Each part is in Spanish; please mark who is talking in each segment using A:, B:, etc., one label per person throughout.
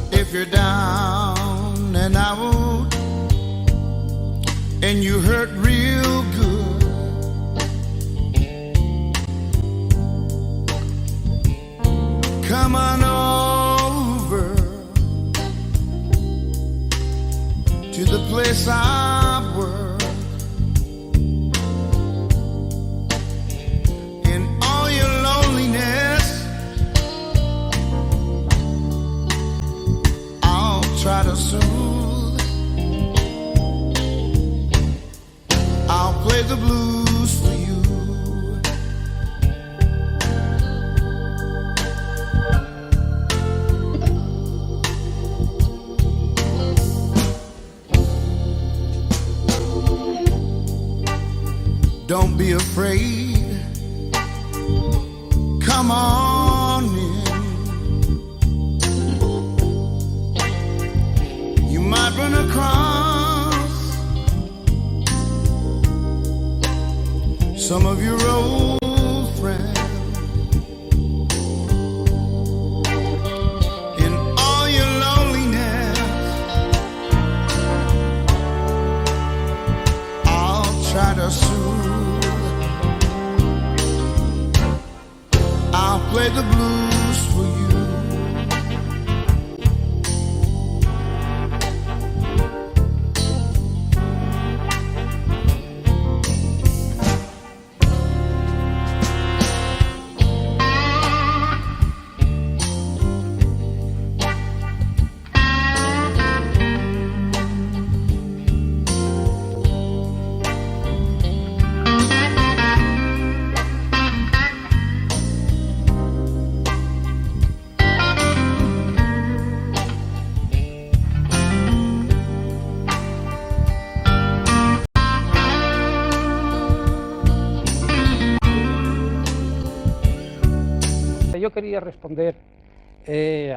A: If you're down and out and you hurt real good, come on over to the place I work. In all your loneliness, I'll try to soothe. I'll play the blues for you. Don't be afraid. Come on in. You might run across some of your old friends. In all your loneliness, I'll try to soothe. I'll play the blues for you.
B: Yo quería responder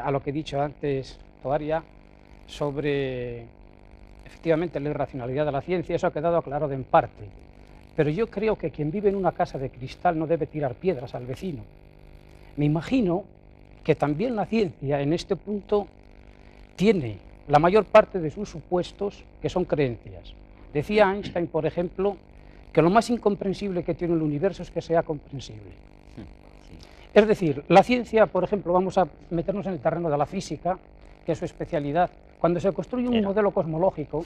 B: a lo que he dicho antes, Toaria, sobre efectivamente la irracionalidad de la ciencia. Eso ha quedado aclarado en parte, pero yo creo que quien vive en una casa de cristal no debe tirar piedras al vecino. Me imagino que también la ciencia en este punto tiene la mayor parte de sus supuestos que son creencias. Decía Einstein, por ejemplo, que lo más incomprensible que tiene el universo es que sea comprensible. Es decir, la ciencia, por ejemplo, vamos a meternos en el terreno de la física, que es su especialidad. Cuando se construye un modelo cosmológico,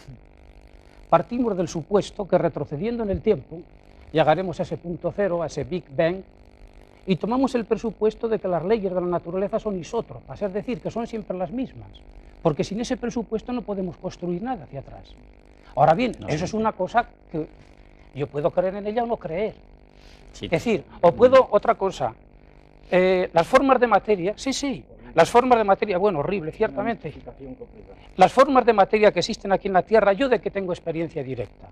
B: partimos del supuesto que retrocediendo en el tiempo, llegaremos a ese punto cero, a ese Big Bang, y tomamos el presupuesto de que las leyes de la naturaleza son isótropas, es decir, que son siempre las mismas, porque sin ese presupuesto no podemos construir nada hacia atrás. Ahora bien, eso es una cosa que yo puedo creer en ella o no creer. Sí. Es decir, o puedo, otra cosa, las formas de materia, sí, las formas de materia, bueno, horrible, ciertamente. Las formas de materia que existen aquí en la Tierra, yo de que tengo experiencia directa.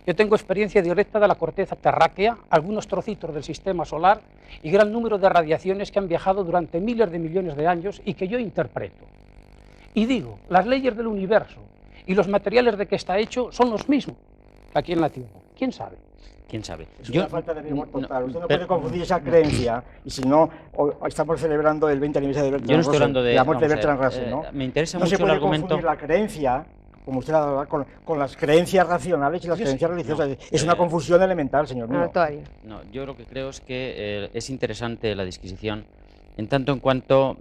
B: Yo tengo experiencia directa de la corteza terráquea, algunos trocitos del sistema solar y gran número de radiaciones que han viajado durante miles de millones de años y que yo interpreto. Y digo, las leyes del universo y los materiales de que está hecho son los mismos que aquí en la Tierra. ¿Quién sabe?
C: ¿Quién sabe?
D: Es una falta de rigor total. Usted no puede confundir esa creencia. Y si no, estamos celebrando el 20 aniversario de Bertrand
C: Yo no estoy hablando de
D: la muerte de Bertrand Russell, ¿no?
C: Me interesa
D: no
C: mucho el argumento.
D: No se puede confundir la creencia, como usted ha dado, con las creencias racionales y las creencias religiosas. Es una confusión elemental, señor mío.
C: No, yo lo que creo es que es interesante la disquisición en tanto en cuanto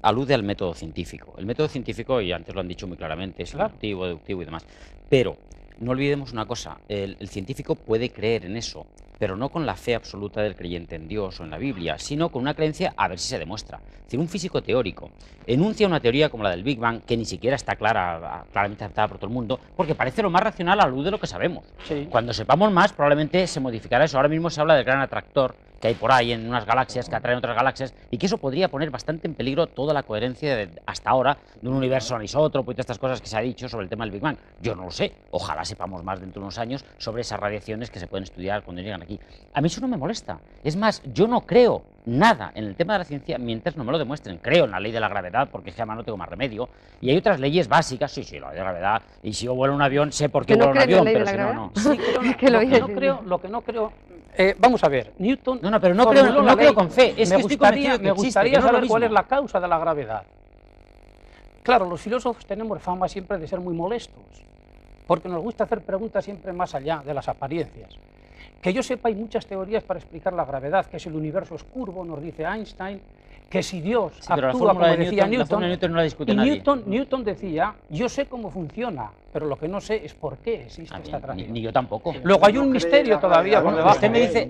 C: alude al método científico. El método científico, y antes lo han dicho muy claramente, es inductivo, deductivo y demás. Pero no olvidemos una cosa, el científico puede creer en eso, pero no con la fe absoluta del creyente en Dios o en la Biblia, sino con una creencia a ver si se demuestra. Es decir, un físico teórico enuncia una teoría como la del Big Bang, que ni siquiera está claramente aceptada por todo el mundo, porque parece lo más racional a la luz de lo que sabemos.
B: Sí.
C: Cuando sepamos más, probablemente se modificará eso. Ahora mismo se habla del gran atractor que hay por ahí en unas galaxias que atraen otras galaxias, y que eso podría poner bastante en peligro toda la coherencia hasta ahora de un universo anisótropo y todas estas cosas que se ha dicho sobre el tema del Big Bang. Yo no lo sé, ojalá sepamos más dentro de unos años sobre esas radiaciones que se pueden estudiar cuando llegan aquí. A mí eso no me molesta. Es más, yo no creo nada en el tema de la ciencia mientras no me lo demuestren. Creo en la ley de la gravedad, porque es que además no tengo más remedio, y hay otras leyes básicas, sí, la ley de la gravedad, y si yo vuelo un avión sé por qué vuelo un avión, pero si no, no.
B: Sí, creo, lo que no creo, vamos a ver, Newton...
C: No, pero no creo con fe, es que estoy convencido que
B: me gustaría
C: existe,
B: saber cuál es la causa de la gravedad. Claro, los filósofos tenemos fama siempre de ser muy molestos, porque nos gusta hacer preguntas siempre más allá de las apariencias. Que yo sepa, hay muchas teorías para explicar la gravedad, que si el universo es curvo, nos dice Einstein, que si Dios actúa como decía Newton,
C: no la discute
B: y
C: nadie.
B: Newton decía, yo sé cómo funciona, pero lo que no sé es por qué existe esta atracción.
C: Ni yo tampoco.
B: Luego hay un misterio todavía por debajo.
C: Usted me dice,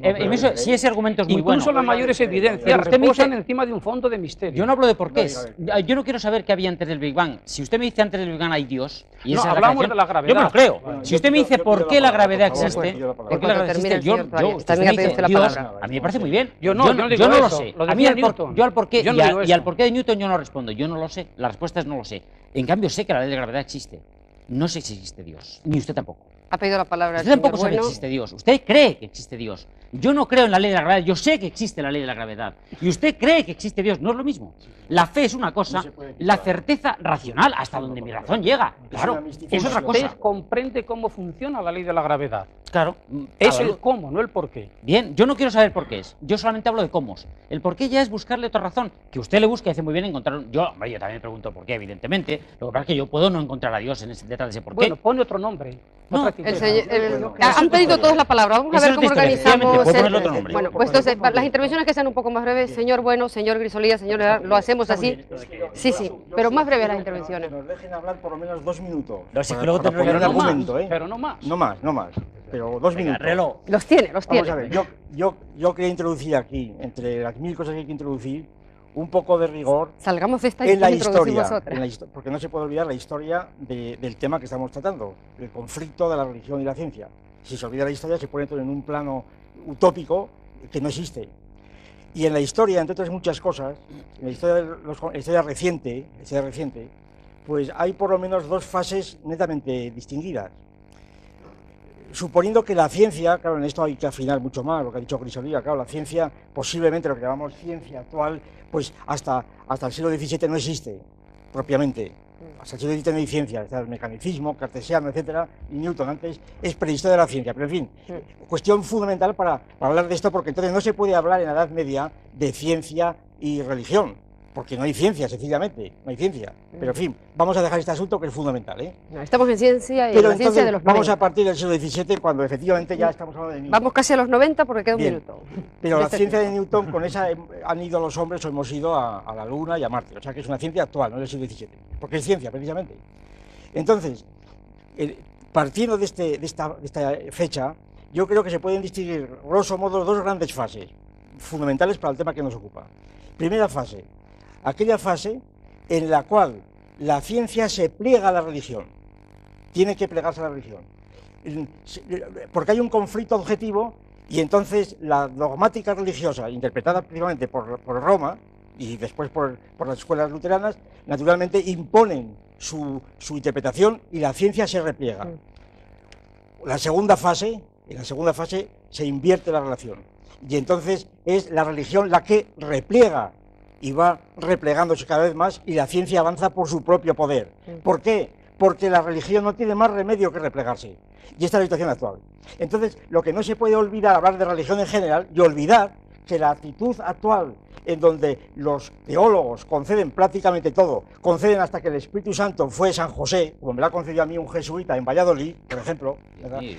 C: si ese argumento es muy bueno.
B: Incluso las mayores evidencias reposan encima de un fondo de misterio.
C: Yo no hablo de por qué es. Yo no quiero saber qué había antes del Big Bang. Si usted me dice antes del Big Bang hay Dios, y esa
B: hablamos de la gravedad.
C: Yo me lo creo. Si usted me dice por qué la gravedad existe, por qué la gravedad existe, usted me dice Dios, a mí me parece muy bien. Yo no lo sé. A mí yo al porqué y al porqué de Newton yo no respondo. Yo no lo sé. La respuesta es no lo sé. En cambio sé que la ley de gravedad existe. No sé si existe Dios, ni usted tampoco.
E: Ha pedido la palabra.
C: Usted tampoco sabe que existe Dios. Usted cree que existe Dios. Yo no creo en la ley de la gravedad. Yo sé que existe la ley de la gravedad. Y usted cree que existe Dios. No es lo mismo. La fe es una cosa, la certeza racional, hasta donde mi razón llega. Claro, es otra cosa.
B: Usted comprende cómo funciona la ley de la gravedad.
C: Claro.
B: Es el cómo, no el por qué.
C: Bien, yo no quiero saber por qué es. Yo solamente hablo de cómo. El por qué ya es buscarle otra razón. Que usted le busque y hace muy bien encontrar. Yo también me pregunto por qué, evidentemente. Lo que pasa es que yo puedo no encontrar a Dios detrás de ese por qué.
B: Bueno, pone otro nombre.
C: No,
E: han pedido todos la palabra. Vamos a ver cómo organizamos.
C: Bueno,
E: pues entonces, las intervenciones que sean un poco más breves. Señor Bueno, señor Grisolía, señor Herrera, lo hacemos así. Sí, pero más breves las intervenciones.
D: Nos dejen hablar por lo menos 2 minutos.
C: No, si luego
D: para poner el argumento, ¿eh?
B: Pero no más.
D: No más. Pero 2 minutos.
C: Reloj.
E: Los tiene.
D: Vamos a ver, yo quería introducir aquí, entre las 1000 cosas que hay que introducir, un poco de rigor
E: Salgamos de esta
D: en la
E: introducimos
D: historia,
E: otra.
D: porque no se puede olvidar la historia del tema que estamos tratando, el conflicto de la religión y la ciencia. Si se olvida la historia, se pone todo en un plano utópico que no existe. Y en la historia, entre otras muchas cosas, en la historia reciente, pues hay por lo menos 2 fases netamente distinguidas. Suponiendo que la ciencia, claro, en esto hay que afinar mucho más, lo que ha dicho Grisolía, claro, la ciencia, posiblemente lo que llamamos ciencia actual, pues hasta el siglo XVII no existe, propiamente. Hasta el siglo XVII no hay ciencia, está el mecanicismo, cartesiano, etcétera, y Newton antes es prehistoria de la ciencia, pero en fin, cuestión fundamental para hablar de esto, porque entonces no se puede hablar en la Edad Media de ciencia y religión, porque no hay ciencia, sencillamente, no hay ciencia. Pero en fin, vamos a dejar este asunto que es fundamental, ¿eh?
E: No, estamos en ciencia y
D: pero
E: en la ciencia de los 90.
D: Vamos a partir del siglo XVII, cuando efectivamente ya estamos hablando de Newton.
E: Vamos casi a los 90 porque queda un
D: Bien.
E: minuto.
D: Pero la ciencia de Newton, con esa han ido los hombres o hemos ido a la Luna y a Marte. O sea que es una ciencia actual, no del siglo XVII, porque es ciencia, precisamente. Entonces, partiendo de esta fecha, yo creo que se pueden distinguir, grosso modo, 2 grandes fases fundamentales para el tema que nos ocupa. Primera fase, aquella fase en la cual la ciencia se pliega a la religión, tiene que plegarse a la religión, porque hay un conflicto objetivo y entonces la dogmática religiosa, interpretada principalmente por Roma y después por las escuelas luteranas, naturalmente imponen su interpretación y la ciencia se repliega. En la segunda fase se invierte la relación y entonces es la religión la que repliega y va replegándose cada vez más y la ciencia avanza por su propio poder. ¿Por qué? Porque la religión no tiene más remedio que replegarse. Y esta es la situación actual. Entonces, lo que no se puede olvidar, hablar de religión en general, y olvidar que la actitud actual, en donde los teólogos conceden prácticamente todo, conceden hasta que el Espíritu Santo fue San José, como me lo ha concedido a mí un jesuita en Valladolid, por ejemplo,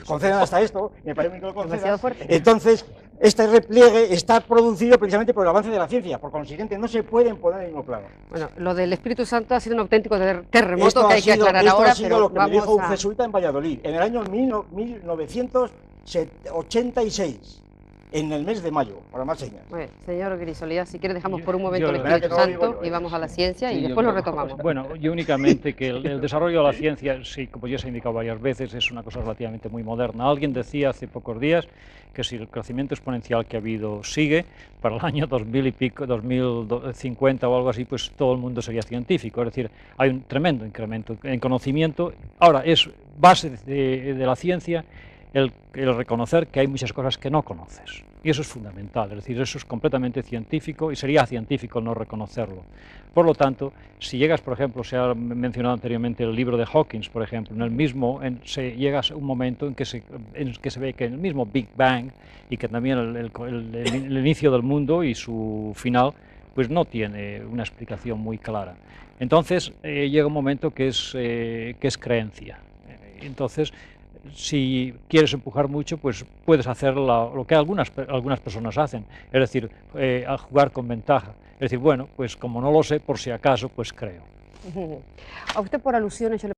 D: conceden hasta esto, me parece que lo concedan. Entonces, este repliegue está producido precisamente por el avance de la ciencia, por consiguiente no se pueden poner en el mismo plano.
E: Bueno, lo del Espíritu Santo ha sido un auténtico terremoto que hay que aclarar ahora.
D: Esto ha sido lo que me dijo un jesuita en Valladolid, en el año 1986. en el mes de mayo, para más señas.
E: Muy bien. Señor Grisolía, si quiere dejamos por un momento
F: yo
E: el
F: le-
E: Espíritu
D: Verdad que no,
E: Santo
D: bueno,
E: y vamos a la ciencia y
F: Sí,
E: después
F: yo-
E: lo retomamos.
F: Bueno, yo únicamente que el desarrollo de la ciencia, sí, como ya se ha indicado varias veces, es una cosa relativamente muy moderna. Alguien decía hace pocos días que si el crecimiento exponencial que ha habido sigue, para el año 2000 y pico, 2050 o algo así, pues todo el mundo sería científico. Es decir, hay un tremendo incremento en conocimiento. Ahora, es base de la ciencia el reconocer que hay muchas cosas que no conoces. Y eso es fundamental, es decir, eso es completamente científico y sería científico no reconocerlo. Por lo tanto, si llegas, por ejemplo, se ha mencionado anteriormente el libro de Hawkins, por ejemplo, en el mismo, llega un momento en que se ve que en el mismo Big Bang y que también el inicio del mundo y su final, pues no tiene una explicación muy clara. Entonces, llega un momento que es creencia. Entonces, si quieres empujar mucho, pues puedes hacer lo que algunas personas hacen, es decir, a jugar con ventaja. Es decir, bueno, pues como no lo sé, por si acaso, pues creo.
E: A usted por alusiones yo le...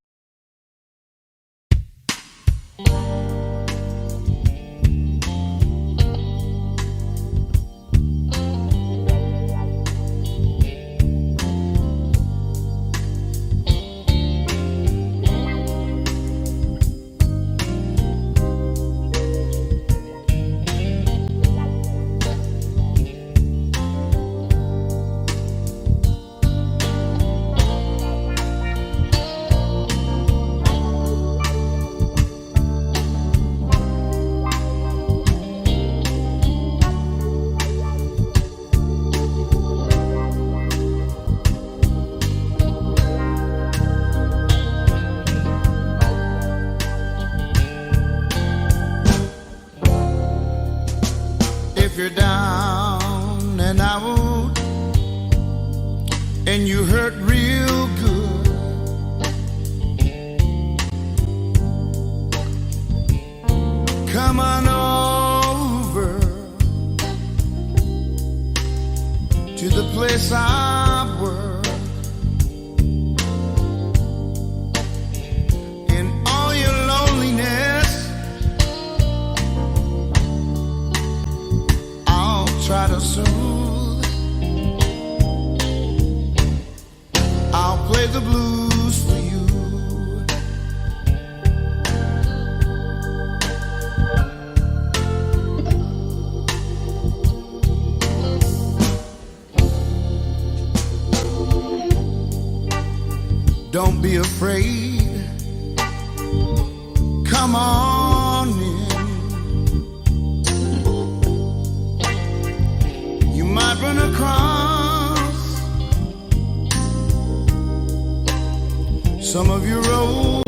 A: If you're down and out and you hurt real good, come on over to the place I work. In all your loneliness, I'll try to soothe. I'll play the blues for you. Don't be afraid. Come on in. You might run across some of your old